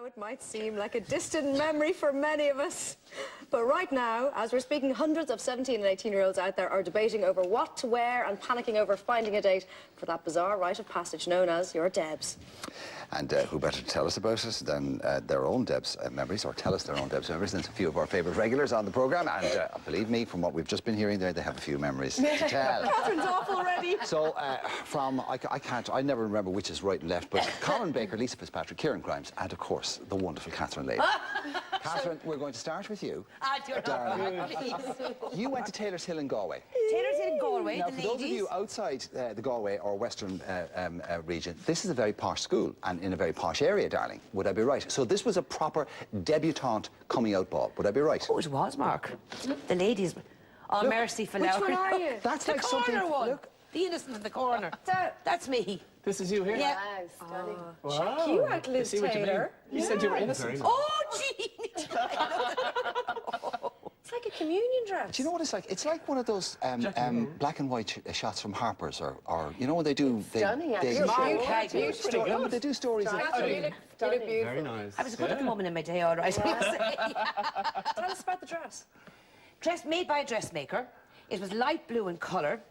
it might seem like a distant memory for many of us. But right now, as we're speaking, hundreds of 17 and 18-year-olds out there are debating over what to wear and panicking over finding a date for that bizarre rite of passage known as your Debs. And who better to tell us about it than their own Debs memories, or tell us their own Debs memories, than a few of our favourite regulars on the programme. And believe me, from what we've just been hearing there, they have a few memories to tell. Catherine's off already. So, I never remember which is right and left, but Colin Baker, Lisa Fitzpatrick, Kieran Grimes, and of course, the wonderful Catherine Leyden. Catherine, we're going to start with you. You went to Taylor's Hill in Galway. Taylor's Hill in Galway, now, the for ladies. those of you outside the Galway or Western region, this is a very posh school and in a very posh area, darling. Would I be right? So this was a proper debutante coming out ball. Would I be right? Oh, it was, Mark. The ladies. Oh, Look, mercy for Which one are you? That's the like corner something. one. Look. The innocent in the corner. That's me. This is you here? Yeah. Wow, Wow. check you out, I Liz see what you mean. Taylor. You said you were innocent. Oh, gee. It's like a communion dress. Do you know what it's like? It's like one of those black and white shots from Harper's, or you know when they do. Stunning, they actually. but they do stories. Catherine, you look beautiful. Very nice. I was a good-looking woman in my day, all right, I must say. Tell us about the dress. Dress made by a dressmaker. It was light blue in colour.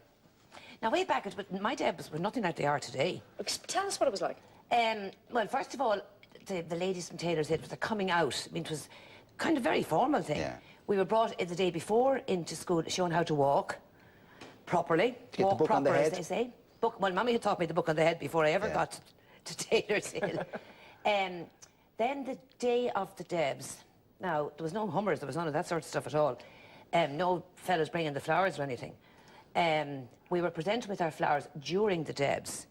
Now, way back, my Debs were nothing like they are today. Tell us what it was like. Well, first of all, the ladies from Taylor's Hill, it was a coming out. I mean, it was kind of very formal thing. Yeah. We were brought the day before into school, shown how to walk properly. To get walk the book proper, on the head. as they say. Well, Mummy had taught me the book on the head before I ever got to Taylor's Hill. Then the day of the Debs. Now, there was no Hummers, there was none of that sort of stuff at all. No fellas bringing the flowers or anything. We were presented with our flowers during the Debs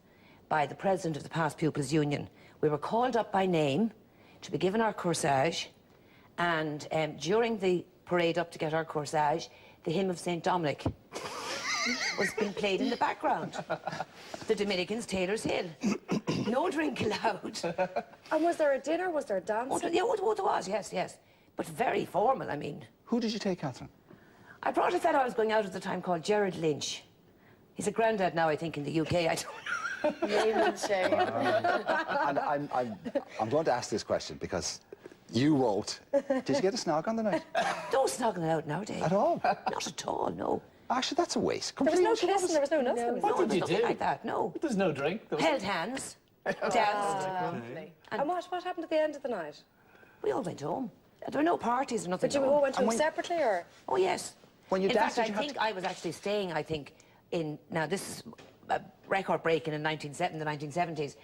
by the president of the Past Pupils Union. We were called up by name to be given our corsage, and during the parade up to get our corsage, the hymn of St. Dominic was being played in the background. The Dominicans, Taylor's Hill. No drink allowed. And was there a dinner? Was there a dance? Oh, there was, yes. But very formal, I mean. Who did you take, Catherine? I brought a fellow I was going out at the time called Gerard Lynch. He's a grandad now, I think, in the UK. I don't know. Name and shame. And I'm going to ask this question because you wrote. Did you get a snog on the night? No snogging out nowadays. At all? Not at all, no. Actually, that's a waste. There was no kissing, there was no nothing. What did you Nothing do? like that, no. There's no drink. Held hands, danced. And what happened at the end of the night? We all went home. There were no parties or nothing. But you all went home separately, or? Oh, yes. When you in danced, fact, I think I was actually staying, in... Now, this is a record breaking in the 1970s.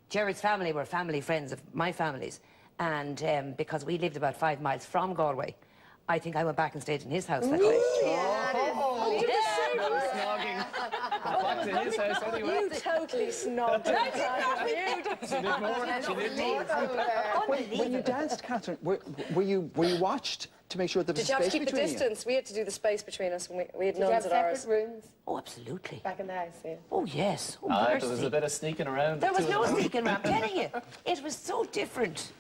Gerard's family were family friends of my family's. And because we lived about 5 miles from Galway, I think I went back and stayed in his house that night. Snogging. Back to his house anyway. You totally snobbed him. She did more. When you danced, Catherine, were you watched to make sure there was Did you have to space keep the between you? distance? We had to do the space between us when we had Did you have nuns at ours. separate rooms Oh, absolutely. back in the house? Yeah. Oh, yes. Oh, There mercy. was a bit of sneaking around. There was no sneaking around, I'm telling you. It was so different.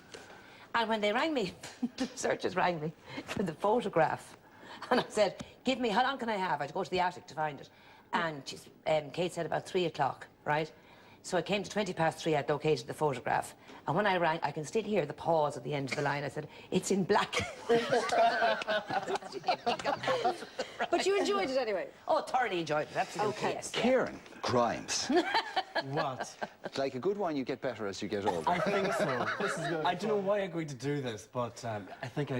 And when they rang me, the searchers rang me for the photograph. And I said, give me, how long can I have? I had to go to the attic to find it. And Kate said about 3 o'clock, right? So I came to 3:20. I'd located the photograph. And when I rang, I can still hear the pause at the end of the line. I said, it's in black. But you enjoyed it anyway? Oh, thoroughly enjoyed it, absolutely, Okay. yes. Kieran Grimes. What? Like a good wine, you get better as you get older. I think so. I don't know why I agreed to do this, but I think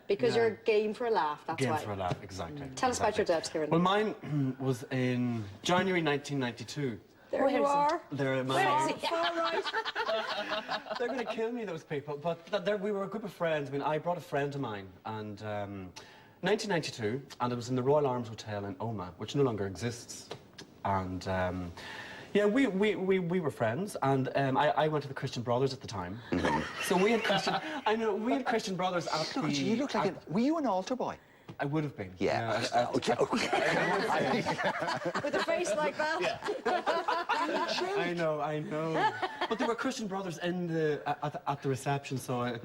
Because you're game for a laugh, that's game why. for a laugh, exactly. Tell us about your Debs, Kieran. Well, mine was in January 1992. There you are. They're Far right. They're going to kill me, those people. But we were a group of friends. I mean, I brought a friend of mine, and 1992, and it was in the Royal Arms Hotel in Omagh, which no longer exists. And yeah, we were friends, and I went to the Christian Brothers at the time. So we had Christian Brothers at the... You look like were you an altar boy? I would have been. Yeah. Okay. With a face like that? I know. But there were Christian Brothers in at the reception, so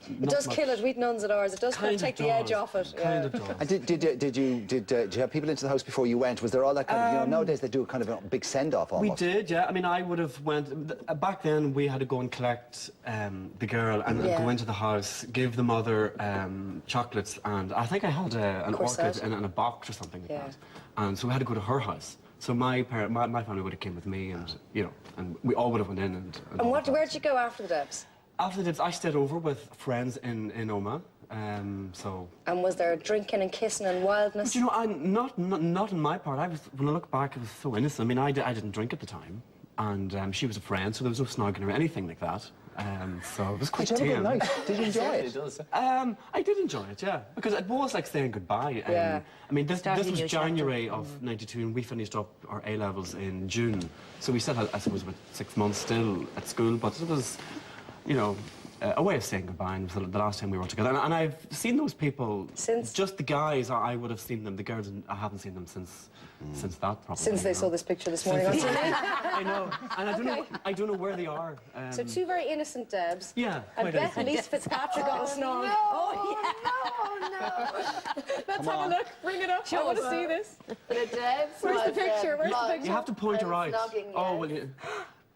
It does kill it. We'd nuns at ours. It does kind of take the edge off it. Kind of does. And did you have people into the house before you went? Was there all that kind of, you know, nowadays they do kind of a big send-off almost. We did, yeah. I mean, I would have went... Back then, we had to go and collect the girl and go into the house, give the mother chocolates, and I think I had an orchid in a box or something like that. And so we had to go to her house. So my family would have came with me, and, you know, and we all would have went in and where did you go after the Debs? After the Debs, I stayed over with friends in Oma. So. And was there drinking and kissing and wildness? But, you know, not in my part. When I look back, it was so innocent. I mean, I didn't drink at the time, and she was a friend, so there was no snogging or anything like that. So it was quite tame. Nice. Did you enjoy it? I did enjoy it, yeah, because it was like saying goodbye. I mean, this was January of '92, and we finished up our A levels in June, so we still had, I suppose, about 6 months still at school, but it was, you know, a way of saying goodbye, and it was the last time we were together. And I've seen those people since. Just the guys, I would have seen them. The girls, I haven't seen them since that, probably. Since they saw this picture this morning on TV. I know, and I don't know where they are. So two very innocent Debs. Yeah. And Beth and Lise Fitzpatrick on the snog. No, Oh, yeah. no. Let's have a look. Bring it up. I want to see this. The Debs. Where's the picture? Where's the picture? You have to point her out. Snogging, Oh, well, you...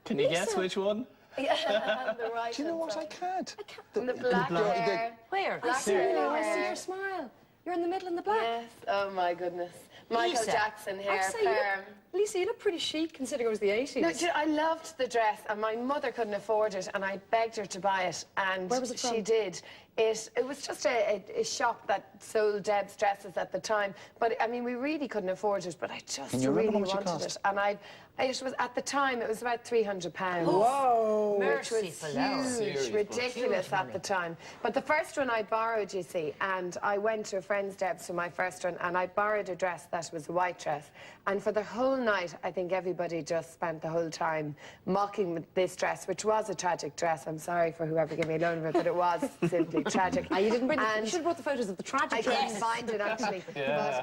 Can you guess which one? Yeah, on the right. Do you know what? I can't. The black hair. Where? Black I see hair. your smile. You're in the middle in the black. Yes. Oh my goodness. Michael Lisa. Jackson hair. I'd say Perm. Lisa, you look pretty chic considering it was the 80s. No, I loved the dress, and my mother couldn't afford it, and I begged her to buy it, and Where was it from? she did. It was just a shop that sold Debs dresses at the time, but I mean, we really couldn't afford it, but I just Can you remember really how much it wanted cost? it, and it was at the time it was about £300. Whoa. Which was Merciful huge, ridiculous at the time. But the first one I borrowed, you see, and I went to a friend's Debs for my first one, and I borrowed a dress that was a white dress. And for the whole night, I think everybody just spent the whole time mocking this dress, which was a tragic dress. I'm sorry for whoever gave me a loan of it, but it was simply tragic. You didn't bring you should have brought the photos of the tragic I couldn't dress. find it, actually. Yeah.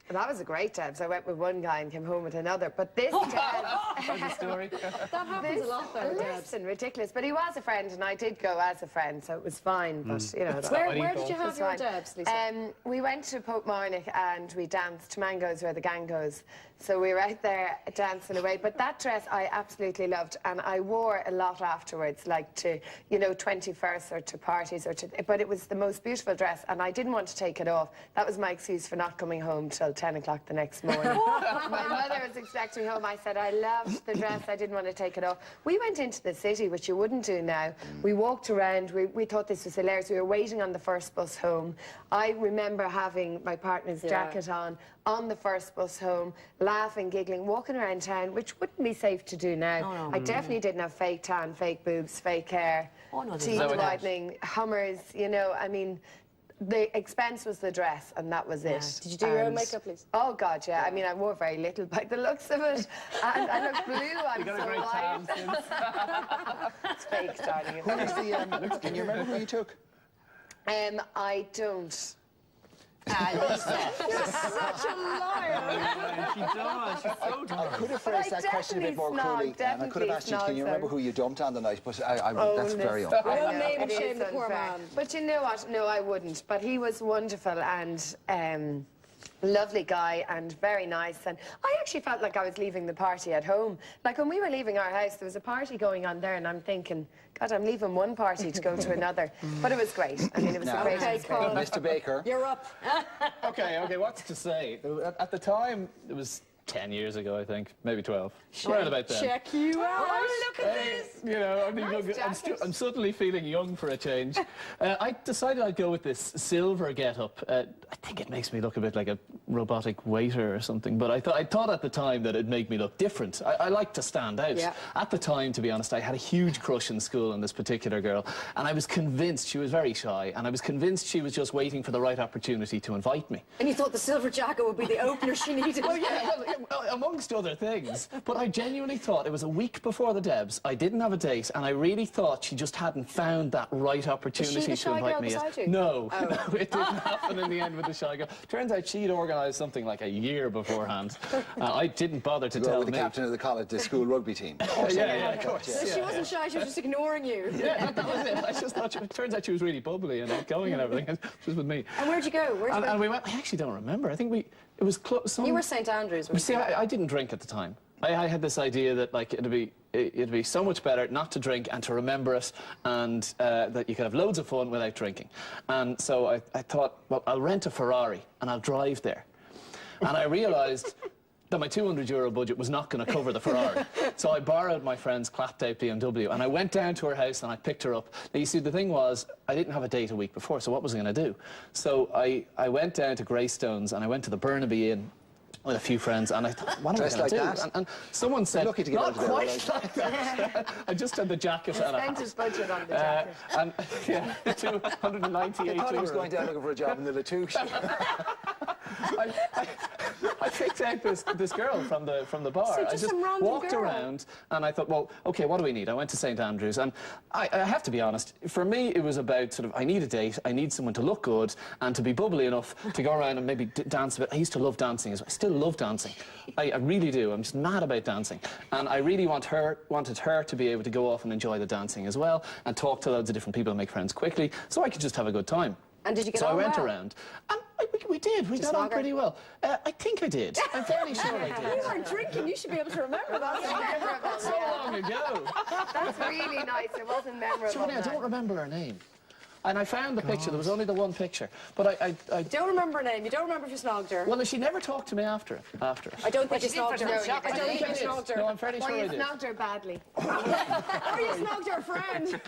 But that was a great Debs. I went with one guy and came home with another. But this Debs... That's the story. That happens a lot though, Debs. Listen, ridiculous. But he was a friend, and I did go as a friend, so it was fine. But, you know... Where did you have your Debs, Lisa? We went to Pope Marnock and we danced. Mango's where the gang goes. So we were out there dancing away. But that dress I absolutely loved, and I wore a lot afterwards, like to, you know, 21st or to parties or to... But it was the most beautiful dress, and I didn't want to take it off. That was my excuse for not coming home till 10 o'clock the next morning. My mother was expecting me home. I said I loved the dress. I didn't want to take it off. We went into the city, which you wouldn't do now. We walked around. We thought this was hilarious. We were waiting on the first bus home. I remember having my partner's jacket on the first bus home, laughing, giggling, walking around town, which wouldn't be safe to do now. I definitely didn't have fake tan, fake boobs, fake hair, teeth whitening, Hummers, you know, I mean, the expense was the dress, and that was it. Did you do your own makeup, please? Oh, God, yeah. I mean, I wore very little by the looks of it. And I look blue, I'm You got so a great white. tan since. It's fake, darling. Who was the, can you remember who you took? I don't. Lisa. You're such a liar. She does. She's so I dumb. could have phrased that question a bit more cruelly, and I could have asked you, can you remember who you dumped on the night? But that's very unfair. Don't name and It shame is the poor unfair. man. But you know what? No, I wouldn't. But he was wonderful and lovely guy and very nice. And I actually felt like I was leaving the party at home. Like when we were leaving our house, there was a party going on there, and I'm thinking, God, I'm leaving one party to go to another. But it was great. I mean, it was a great experience. Mr. Baker. You're up. Okay, what's to say? At the time, it was 10 years ago, I think, maybe 12. Around about then. Check you out. Oh, look at this. You know, I mean, Nice look, jacket. I'm suddenly feeling young for a change. I decided I'd go with this silver get-up. I think it makes me look a bit like a robotic waiter or something, but I thought at the time that it'd make me look different. I like to stand out. Yeah. At the time, to be honest, I had a huge crush in school on this particular girl, and I was convinced she was very shy, and I was convinced she was just waiting for the right opportunity to invite me. And you thought the silver jacket would be the opener she needed. Well, yeah, amongst other things. But I genuinely thought it was a week before the Debs. I didn't have a date, and I really thought she just hadn't found that right opportunity the to shy invite girl me. beside you? No, no, it didn't happen in the end with the shy girl. Turns out she'd organised something like a year beforehand. I didn't bother to Go tell with the me. captain of the college, the school rugby team. Yeah, of course. So she wasn't shy, she was just ignoring you. Yeah, that was it. I just thought. It turns out she was really bubbly and outgoing and everything. She was with me. And where'd you go? And we went. I actually don't remember. I think it was close. You were St Andrews. But see, I didn't drink at the time. I had this idea that like it'd be so much better not to drink and to remember it, and that you could have loads of fun without drinking. And so I thought, well, I'll rent a Ferrari and I'll drive there. And I realised that my €200 budget was not going to cover the Ferrari. So I borrowed my friend's clapped-out BMW, and I went down to her house and I picked her up. Now, you see, the thing was, I didn't have a date a week before, so what was I going to do? So I went down to Greystones, and I went to the Burnaby Inn with a few friends, and I thought, what am I going to do? Like that? And someone said, lucky to get not out of there, quite like that. I just had the jacket and a Spent his budget on the jacket. and yeah, 298 I thought he was euros. going down looking for a job in the Latouche. I picked out this girl from the bar. So I just just some random walked girl. around and I thought, well, okay, what do we need? I went to St Andrews, and I have to be honest, for me it was about sort of, I need a date, I need someone to look good and to be bubbly enough to go around and maybe dance a bit. I used to love dancing as well. I still love dancing. I really do. I'm just mad about dancing. And I really wanted her to be able to go off and enjoy the dancing as well and talk to loads of different people and make friends quickly so I could just have a good time. And did you get So on I went well? around, and we did. We got on snog her? pretty well. I think I did. I'm fairly sure I did. You weren't drinking, you should be able to remember that. So long ago. That's really nice. It wasn't memorable. Funny, I don't remember her name. And I found the picture. There was only the one picture. But I Don't remember her name, you don't remember if you snogged her. well, she never talked to me after it. I don't think you she did for snogged her. the shop, I don't I think you did. snogged her. No, I'm fairly Or sure you I did. snogged her badly. Or you snogged her friend.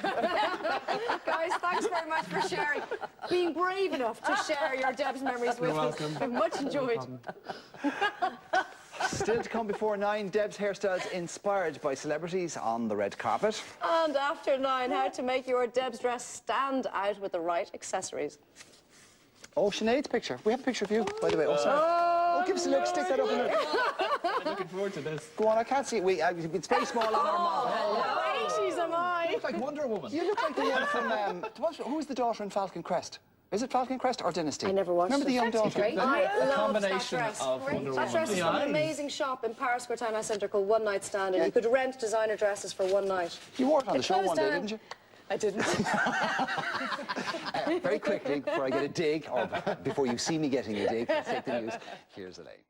Guys, thanks very much for sharing. Being brave enough to share your Debs memories with us. Been much enjoyed. Still to come before 9, Deb's hairstyles inspired by celebrities on the red carpet. And after 9, how to make your Debs dress stand out with the right accessories. Oh, Sinead's picture. We have a picture of you, by the way. Oh, sorry. Oh, give us a look. Stick that up in there. I'm looking forward to this. Go on, I can't see it. It's very small on our model. How 80s am I? You look like Wonder Woman. You look like the one from... who's the daughter in Falcon Crest? Is it Falcon Crest or Dynasty? I never watched Remember the young daughter? great. I The love combination that dress. of Wonder That Woman. dress is The from an eyes. amazing shop in Paris Cortana Centre called One Night Stand, and Yeah. you could rent designer dresses for one night. You wore it on the It show closed one day, down. didn't you? I didn't. Very quickly, before I get a dig, or before you see me getting a dig, let's take the news. Here's Elaine.